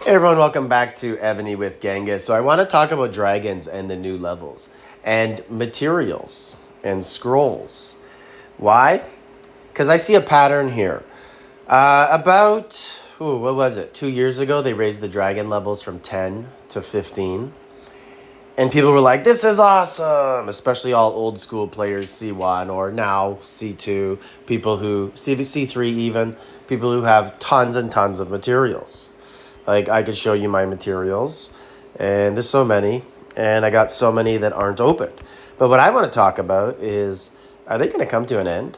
Hey everyone, welcome back to Evony with Genghis. So I want to talk about dragons and the new levels and materials and scrolls. Why? Because I see a pattern here. What was it? 2 years ago, they raised the dragon levels from 10 to 15. And people were like, this is awesome, especially all old school players, C1 or now C2, people who, C3 even, people who have tons and tons of materials. Like, I could show you my materials, and there's so many, and I got so many that aren't opened. But what I want to talk about is, are they going to come to an end?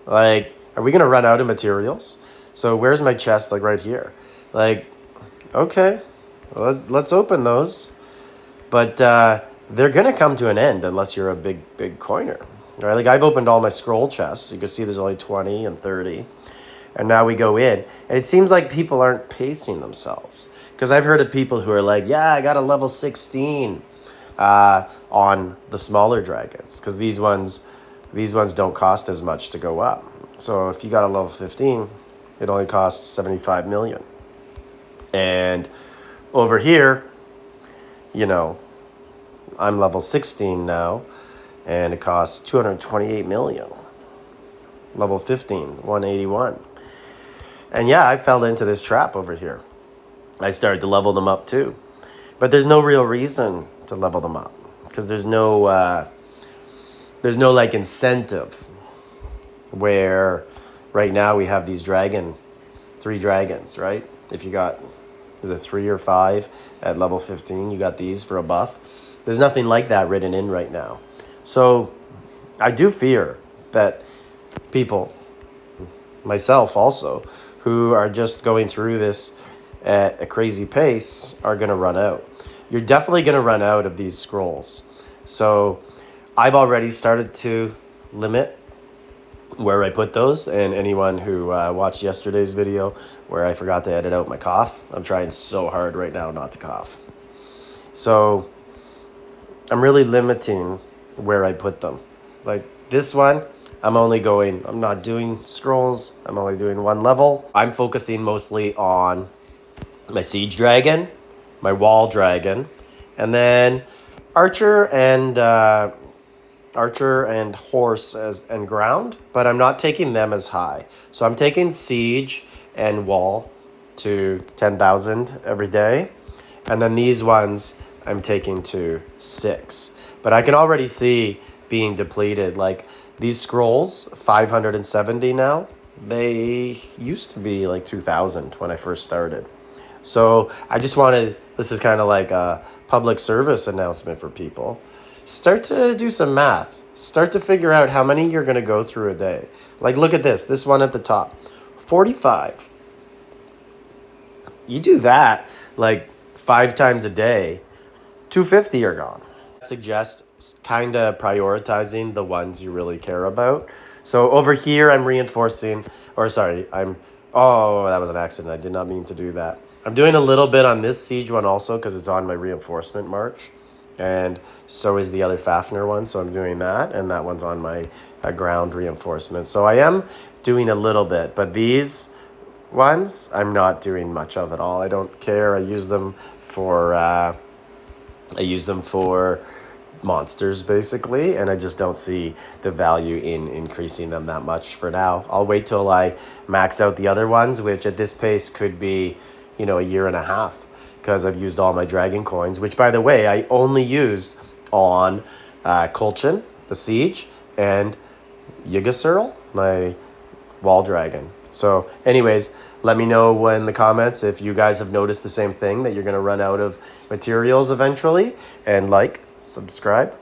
Like, are we going to run out of materials? So where's my chest, like right here? Like, okay, well, let's open those. But they're going to come to an end unless you're a big coiner, right? Like, I've opened all my scroll chests. You can see there's only 20 and 30. And now we go in. And it seems like people aren't pacing themselves. Because I've heard of people who are like, yeah, I got a level 16 on the smaller dragons. Because these ones don't cost as much to go up. So if you got a level 15, it only costs 75 million. And over here, you know, I'm level 16 now, and it costs 228 million. Level 15, 181. And yeah, I fell into this trap over here. I started to level them up too. But there's no real reason to level them up, because there's no like incentive, where right now we have these three dragons, right? If you got either 3 or 5 at level 15, you got these for a buff. There's nothing like that written in right now. So I do fear that people, myself also, who are just going through this at a crazy pace are going to run out. You're definitely going to run out of these scrolls. So I've already started to limit where I put those, and anyone who watched yesterday's video where I forgot to edit out my cough, I'm trying so hard right now not to cough. So I'm really limiting where I put them. Like this one, I'm not doing scrolls. I'm only doing one level. I'm focusing mostly on my siege dragon, my wall dragon, and then archer and horse and ground, but I'm not taking them as high. So I'm taking siege and wall to 10,000 every day. And then these ones I'm taking to 6. But I can already see being depleted. Like these scrolls, 570 now. They used to be like 2,000 when I first started. So I just wanted, this is kind of like a public service announcement for people. Start to do some math. Start to figure out how many you're going to go through a day. Like, look at this one at the top, 45. You do that like 5 times a day, 250 are gone. I suggest kind of prioritizing the ones you really care about. So over here, I'm reinforcing, oh, that was an accident. I did not mean to do that. I'm doing a little bit on this siege one also because it's on my reinforcement march. And so is the other Fafnir one. So I'm doing that. And that one's on my ground reinforcement. So I am doing a little bit. But these ones, I'm not doing much of at all. I don't care. I use them for monsters, basically. And I just don't see the value in increasing them that much for now. I'll wait till I max out the other ones, which at this pace could be, a year and a half. Because I've used all my dragon coins, which, by the way, I only used on Kolchin, the siege, and Yggdrasil, my wall dragon. So anyways, let me know in the comments if you guys have noticed the same thing, that you're going to run out of materials eventually. And subscribe.